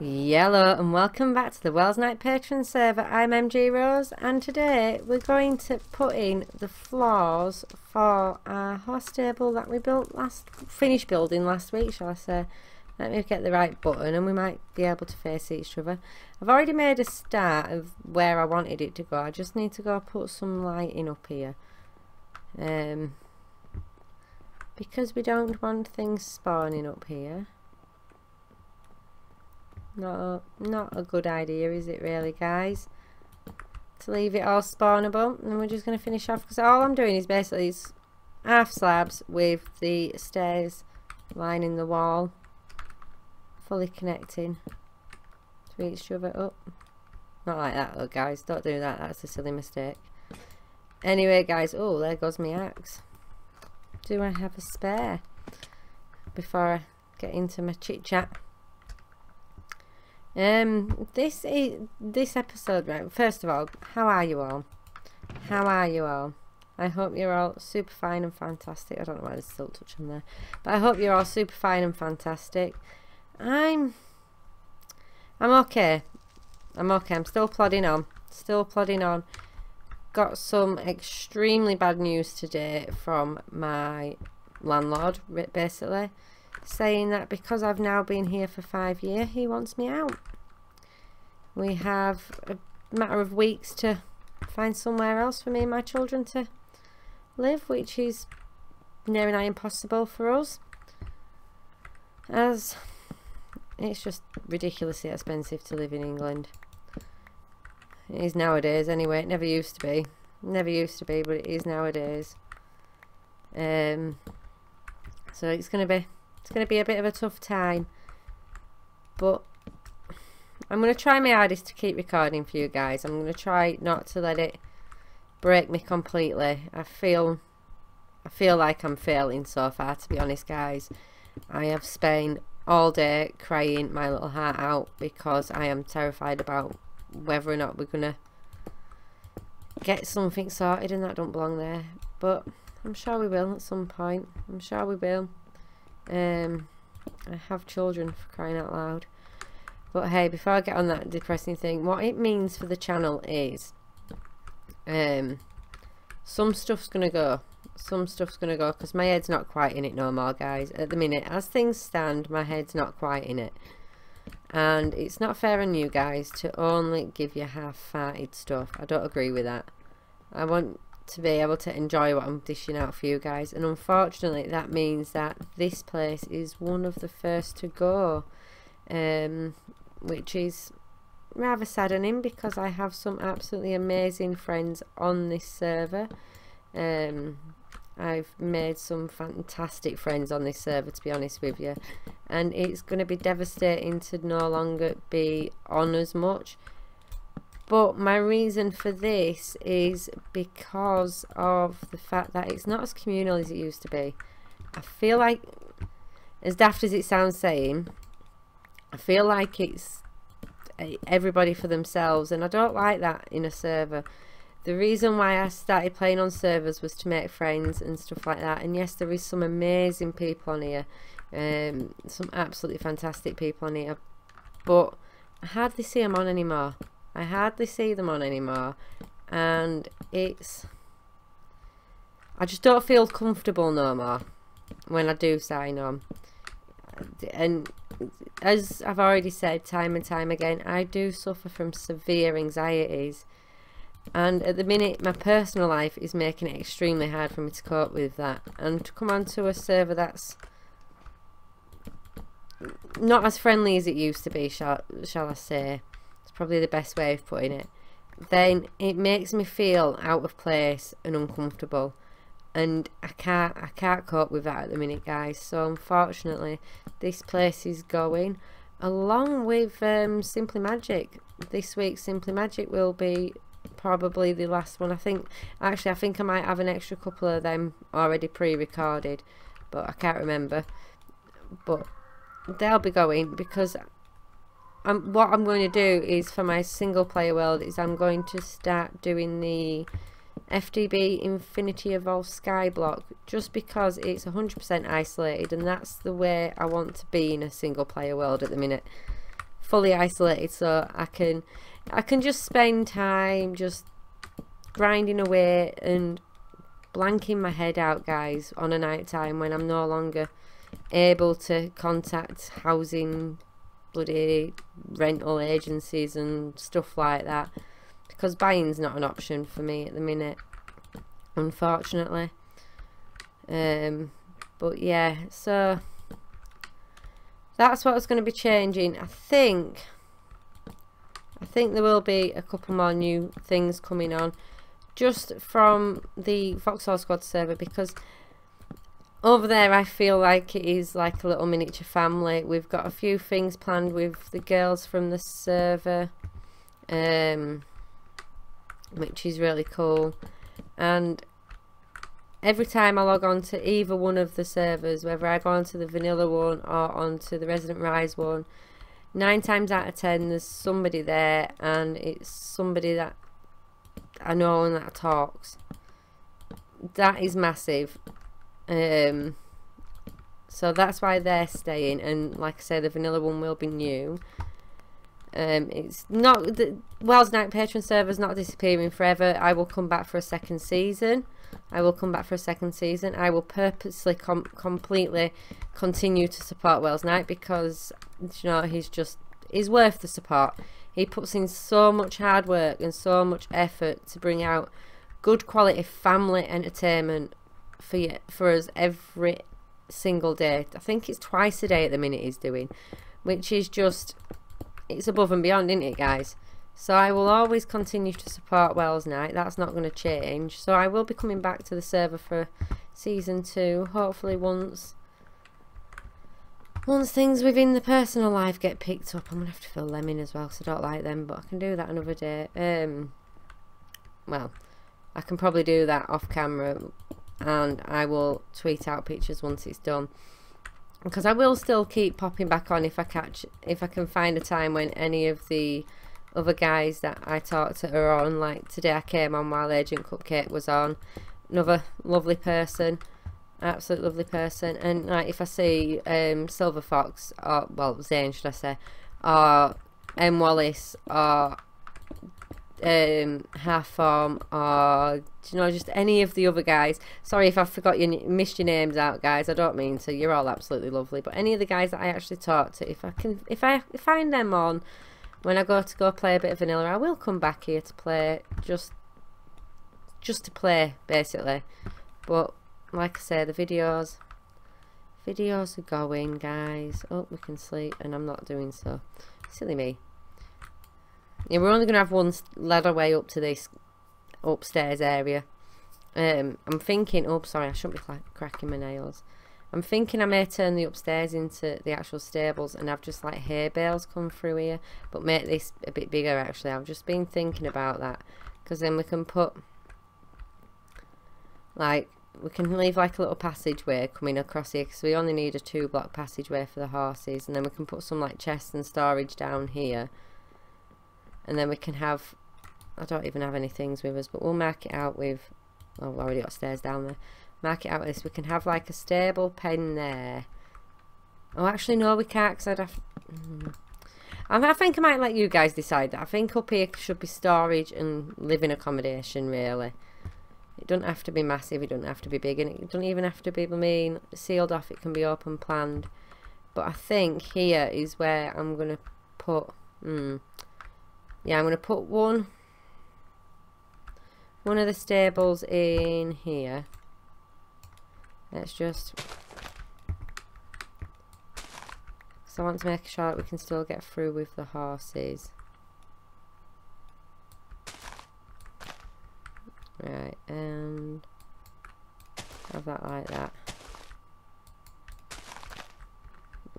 Hello and welcome back to the Welsknight Patron server. I'm M.G.Rose and today we're going to put in the floors for our horse stable that we finished building last week, shall I say. Let me get the right button and we might be able to face each other. I've already made a start of where I wanted it to go. I just need to go put some lighting up here. Because we don't want things spawning up here. Not a good idea, is it really, guys? To leave it all spawnable, and we're just going to finish off because all I'm doing is basically half slabs with the stairs lining the wall, fully connecting to each other up. Not like that though, guys. Don't do that. That's a silly mistake. Anyway, guys. Oh, there goes my axe. Do I have a spare before I get into my chit chat? This episode, right, first of all, how are you all? How are you all? I hope you're all super fine and fantastic. I don't know why there's still a touch on there, but I hope you're all super fine and fantastic. I'm okay. I'm still plodding on. Got some extremely bad news today from my landlord, basically saying that because I've now been here for 5 years, he wants me out. We have a matter of weeks to find somewhere else for me and my children to live, which is near enough impossible for us, as it's just ridiculously expensive to live in England. It is nowadays anyway. It never used to be, but it is nowadays. So it's going to be a bit of a tough time, but I'm going to try my hardest to keep recording for you guys. I'm going to try not to let it break me completely. I feel like I'm failing so far, to be honest, guys. I have spent all day crying my little heart out because I am terrified about whether or not we're going to get something sorted, and that don't belong there, but I'm sure we will at some point. I'm sure we will. I have children, for crying out loud. But hey, before I get on that depressing thing, what it means for the channel is some stuff's gonna go. Because my head's not quite in it no more, guys. At the minute, as things stand, my head's not quite in it. And it's not fair on you guys to only give you half-hearted stuff. I don't agree with that. I want to be able to enjoy what I'm dishing out for you guys, and unfortunately that means that this place is one of the first to go, which is rather saddening because I have some absolutely amazing friends on this server. I've made some fantastic friends on this server, to be honest with you, and it's going to be devastating to no longer be on as much. But my reason for this is because of the fact that it's not as communal as it used to be. I feel like, as daft as it sounds saying, I feel like it's everybody for themselves, and I don't like that in a server. The reason why I started playing on servers was to make friends and stuff like that, and yes, there is some amazing people on here, some absolutely fantastic people on here, but I hardly see them on anymore. And I just don't feel comfortable no more when I do sign on. And as I've already said time and time again, I do suffer from severe anxieties, and at the minute my personal life is making it extremely hard for me to cope with that, and to come onto a server that's not as friendly as it used to be, shall I say, it's probably the best way of putting it, then it makes me feel out of place and uncomfortable, and I can't cope with that at the minute, guys. So unfortunately this place is going, along with Simply Magic. This week's Simply Magic will be probably the last one. I think I might have an extra couple of them already pre-recorded, but I can't remember. But they'll be going because what I'm going to do is, for my single player world, is I'm going to start doing the FTB Infinity Evolved Sky block, just because it's 100% isolated, and that's the way I want to be in a single player world at the minute. fully isolated, so I can just spend time just grinding away and blanking my head out, guys, on a night time when I'm no longer able to contact housing bloody rental agencies and stuff like that, because buying's not an option for me at the minute, unfortunately. But yeah, so that's what's going to be changing. I think there will be a couple more new things coming on just from the Vauxhall Squad server, because over there I feel like it is like a little miniature family. We've got a few things planned with the girls from the server, which is really cool. And every time I log on to either one of the servers, whether I go onto the vanilla one or onto the Resident Rise one, 9 times out of 10 there's somebody there, and it's somebody that I know and that talks. That is massive. So that's why they're staying, and like I say, the vanilla one will be new. It's not, the Welsknight Patron server's not disappearing forever. I will come back for a second season. I will purposely completely continue to support Welsknight, because you know, he's worth the support. He puts in so much hard work and so much effort to bring out good quality family entertainment for us every single day. I think it's twice a day at the minute he's doing, which is just, it's above and beyond, isn't it, guys? So I will always continue to support Welsknight. That's not going to change. So I will be coming back to the server for season 2, hopefully once things within the personal life get picked up. I'm going to have to fill them in as well, because I don't like them, but I can do that another day. Well, I can probably do that off camera, and I will tweet out pictures once it's done, because I will still keep popping back on if I can find a time when any of the other guys that I talked to are on. Like today I came on while Agent Cupcake was on, another lovely person, absolute lovely person. And like if I see Silver Fox, or well Zane should I say, or M. Wallace, or Half Form, or you know, just any of the other guys, sorry if I missed your names out, guys, I don't mean to, you're all absolutely lovely, but any of the guys that I actually talk to, if I find them on when I go play a bit of vanilla, I will come back here to play, just to play basically. But like I say, the videos are going, guys. Oh, we can sleep, and I'm not doing so. Silly me. Yeah, we're only going to have one ladder way up to this upstairs area. I'm thinking, oh sorry, I shouldn't be cracking my nails. I'm thinking I may turn the upstairs into the actual stables and have just like hay bales come through here, but make this a bit bigger actually. I've just been thinking about that, because then we can put like, we can leave like a little passageway coming across here, because we only need a 2-block passageway for the horses, and then we can put some like chests and storage down here, and then we can have, I don't even have any things with us, but we'll mark it out with, well, we've already got stairs down there. Mark it out with this. We can have like a stable pen there. Oh, actually no, we can't, because I'd have I think I might let you guys decide that. I think up here should be storage and living accommodation, really. It doesn't have to be massive, it doesn't have to be big, and it doesn't even have to be, I mean, sealed off. It can be open planned. But I think here is where I'm going to put, yeah, I'm going to put one of the stables in here. Let's just, so I want to make sure that we can still get through with the horses. Right, and have that like that.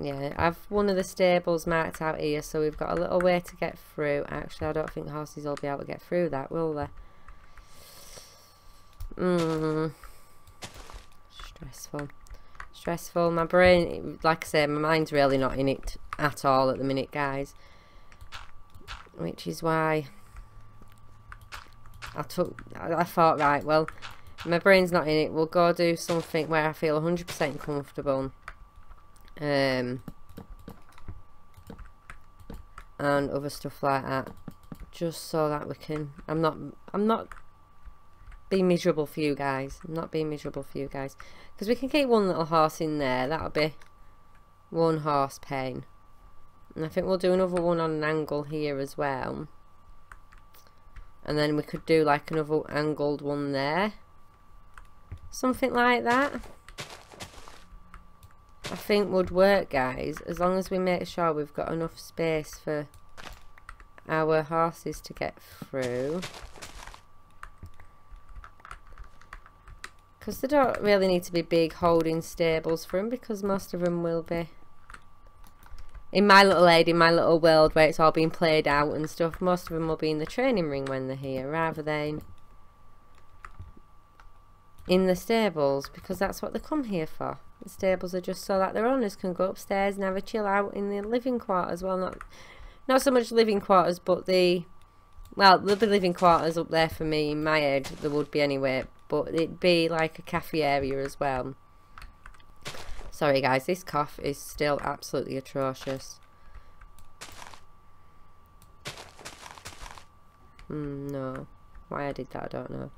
Yeah, I've one of the stables marked out here, so we've got a little way to get through. Actually, I don't think horses will be able to get through that, will they? Stressful. My brain, like I say, my mind's really not in it at all at the minute, guys, which is why I thought, right, well, my brain's not in it, we'll go do something where I feel 100% comfortable. and other stuff like that, just so that we can, I'm not being miserable for you guys. I'm not being miserable for you guys, because we can keep one little horse in there. That'll be one horse pen, and I think we'll do another one on an angle here as well, and then we could do like another angled one there, something like that. I think would work, guys, as long as we make sure we've got enough space for our horses to get through, because they don't really need to be big holding stables for them, because most of them will be, in my little world where it's all being played out and stuff, most of them will be in the training ring when they're here rather than in the stables, because that's what they come here for. The stables are just so that their owners can go upstairs and have a chill out in the living quarters. Well, not so much living quarters, but well, there'll be living quarters up there for me in my head. There would be anyway, but it'd be like a cafe area as well. Sorry guys, this cough is still absolutely atrocious. No. Why I did that, I don't know.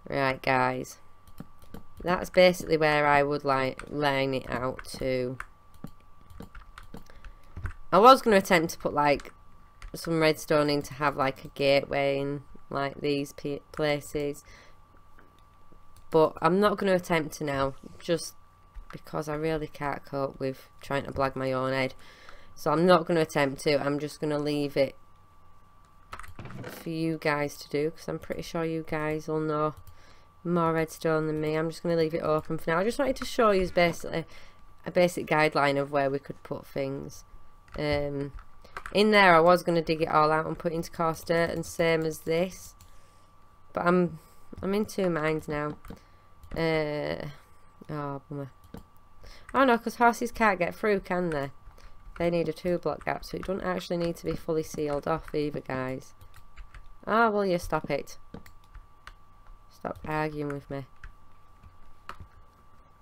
Right guys, that's basically where I would like line it out to. I was going to attempt to put like some redstone in to have like a gateway in like these places, but I'm not going to attempt to now, just because I really can't cope with trying to blag my own head. So I'm not going to attempt to. I'm just going to leave it for you guys to do, because I'm pretty sure you guys will know more redstone than me. I'm just going to leave it open for now. I just wanted to show you basically a basic guideline of where we could put things. In there I was going to dig it all out and put it into coarse dirt, and same as this, but I'm in two minds now. Oh bummer. Oh no, because horses can't get through, can they? They need a 2-block gap, so it doesn't actually need to be fully sealed off either, guys. Oh, will you stop it? Stop arguing with me.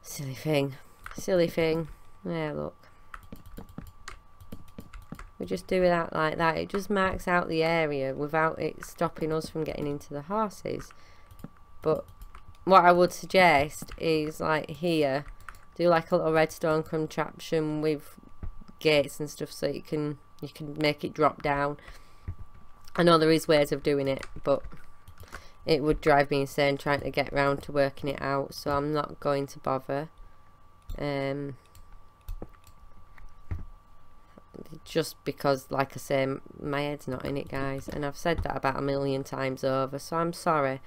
Silly thing. Silly thing. Yeah, look. We just do that like that. It just marks out the area without it stopping us from getting into the horses. But what I would suggest is like here, do like a little redstone contraption with gates and stuff, so you can make it drop down. I know there is ways of doing it, but it would drive me insane trying to get round to working it out, so I'm not going to bother. Just because, like I say, my head's not in it, guys, and I've said that about a million times over, so I'm sorry.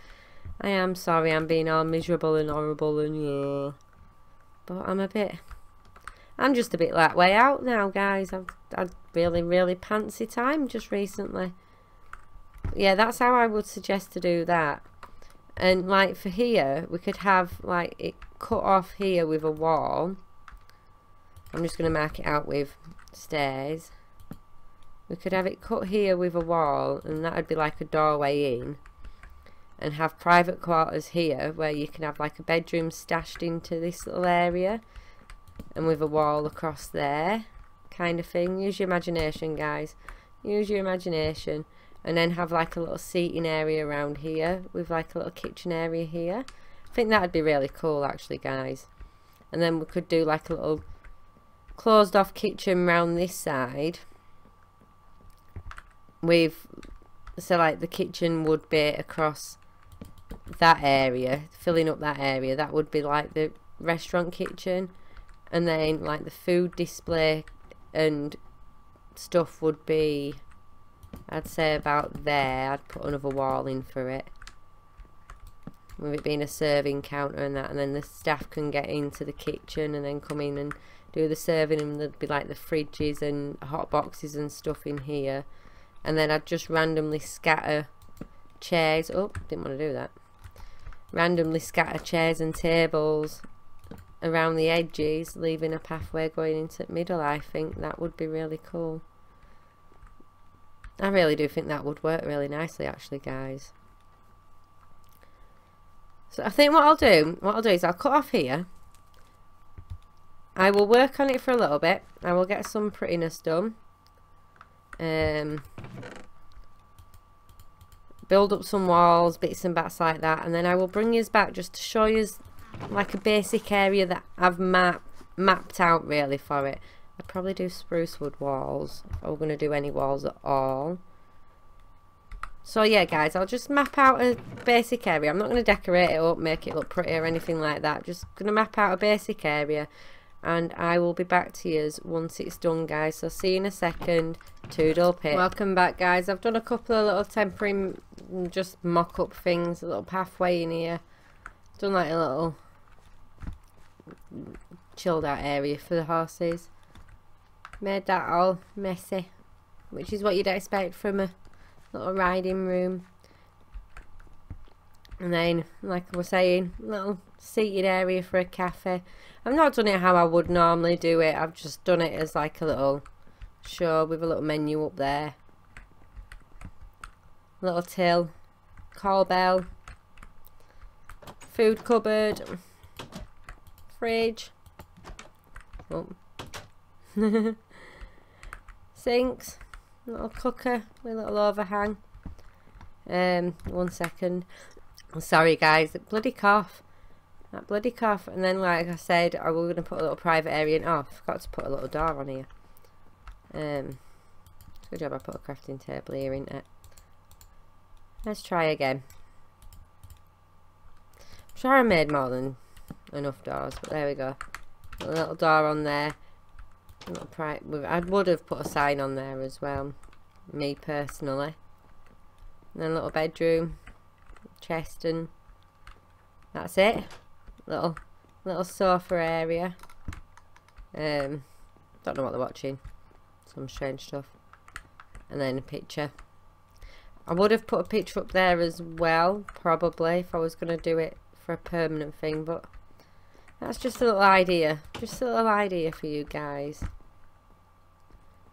I am sorry I'm being all miserable and horrible and yeah. But I'm just a bit that way out now, guys. I've had really pantsy time just recently. Yeah, that's how I would suggest to do that. And like for here, we could have like it cut off here with a wall. I'm just going to mark it out with stairs. We could have it cut here with a wall, and that would be like a doorway in. And have private quarters here where you can have like a bedroom stashed into this little area, and with a wall across there, kind of thing. Use your imagination, guys. Use your imagination. And then have like a little seating area around here with like a little kitchen area here. I think that would be really cool actually, guys. And then we could do like a little closed off kitchen round this side with, so like the kitchen would be across that area, filling up that area. That would be like the restaurant kitchen, and then like the food display and stuff would be, I'd say about there. I'd put another wall in for it, with it being a serving counter and that, and then the staff can get into the kitchen and then come in and do the serving, and there'd be like the fridges and hot boxes and stuff in here. And then I'd just randomly scatter chairs. Oh, didn't want to do that. Randomly scatter chairs and tables around the edges, leaving a pathway going into the middle. I think that would be really cool. I really do think that would work really nicely actually, guys. So I think what I'll do is I'll cut off here, I will work on it for a little bit. I will get some prettiness done. Build up some walls, bits and bats like that, and then I will bring you back just to show you like a basic area that I've mapped out really for it. I'd probably do spruce wood walls if I were going to do any walls at all. So yeah guys, I'll just map out a basic area. I'm not going to decorate it up, make it look pretty or anything like that. Just going to map out a basic area, and I will be back to you once it's done guys. So see you in a second. Toodle pip. Welcome back guys. I've done a couple of little temporary just mock up things, a little pathway in here. Done like a little chilled out area for the horses. Made that all messy, which is what you'd expect from a little riding room. And then, like I was saying, little seated area for a cafe. I've not done it how I would normally do it. I've just done it as like a little show with a little menu up there. Little till, call bell, food cupboard, fridge, oh. Sinks, little cooker with a little overhang. 1 second. Sorry guys, that bloody cough. That bloody cough. And then like I said, I was going to put a little private area in. Oh, I forgot to put a little door on here. Good job I put a crafting table here, isn't it? Let's try again. I'm sure I made more than enough doors, but there we go. A little door on there. I would have put a sign on there as well, me personally. And then a little bedroom, chest, and that's it. Little sofa area. Don't know what they're watching. Some strange stuff. And then a picture. I would have put a picture up there as well, probably, if I was going to do it for a permanent thing, but that's just a little idea. Just a little idea for you guys.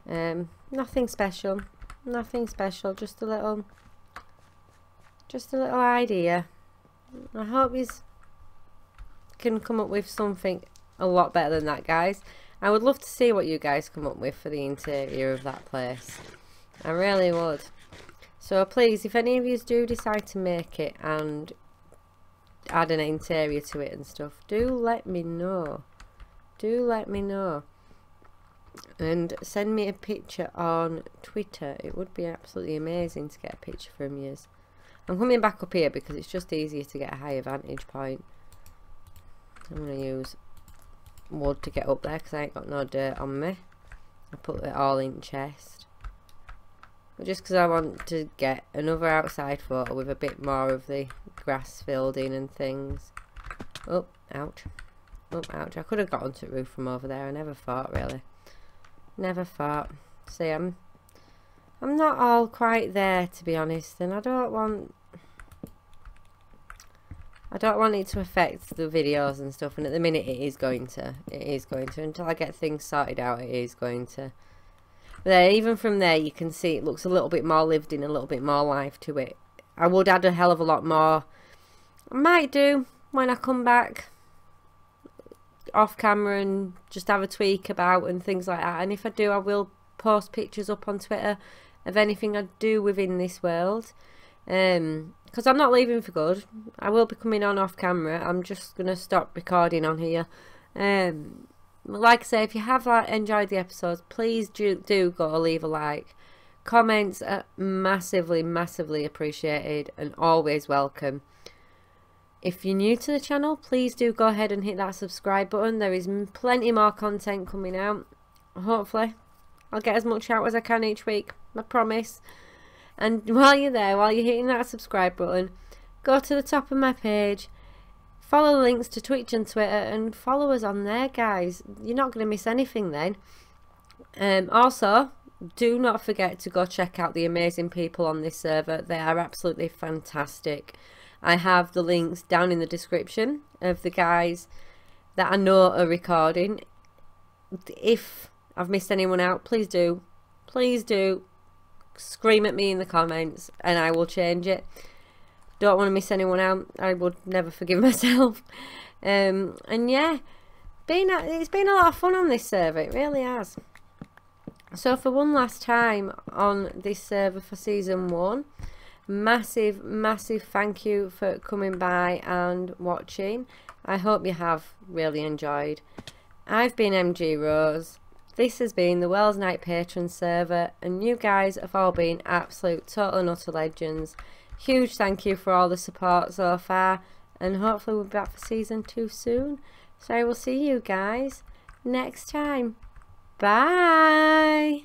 Nothing special. Nothing special. Just a little idea. I hope you can come up with something a lot better than that, guys. I would love to see what you guys come up with for the interior of that place. I really would. So please, if any of you do decide to make it and add an interior to it and stuff, do let me know. Do let me know. And send me a picture on Twitter. It would be absolutely amazing to get a picture from you. I'm coming back up here because it's just easier to get a higher vantage point. I'm going to use wood to get up there because I ain't got no dirt on me. I put it all in chest. But just because I want to get another outside photo with a bit more of the grass filled in and things. Oh, ouch. Oh, ouch. I could have got onto the roof from over there. I never thought, really. Never thought. See, I'm not all quite there, to be honest, and I don't want it to affect the videos and stuff, and at the minute it is going to. Until I get things sorted out, it is going to. But there, even from there you can see it looks a little bit more lived in, a little bit more life to it. I would add a hell of a lot more. I might do when I come back off camera and just have a tweak about and things like that, and if I do, I will post pictures up on Twitter of anything I do within this world, because I'm not leaving for good. I will be coming on off camera. I'm just going to stop recording on here. Like I say, if you have enjoyed the episodes, please do go leave a like. Comments are massively appreciated and always welcome. If you're new to the channel, please do go ahead and hit that subscribe button. There is plenty more content coming out. Hopefully I'll get as much out as I can each week, I promise. And while you're there, while you're hitting that subscribe button, go to the top of my page, follow the links to Twitch and Twitter, and follow us on there, guys. You're not going to miss anything then. Also, do not forget to go check out the amazing people on this server. They are absolutely fantastic. I have the links down in the description of the guys that I know are recording. If I've missed anyone out, please do scream at me in the comments and I will change it. Don't want to miss anyone out. I would never forgive myself. And yeah, it's been a lot of fun on this server, it really has. So for one last time on this server for season 1, massive thank you for coming by and watching. I hope you have really enjoyed. I've been M.G.Rose. This has been the Welsknight Patron server, and you guys have all been absolute total and utter legends. Huge thank you for all the support so far, and hopefully we'll be back for season 2 soon. So I will see you guys next time. Bye!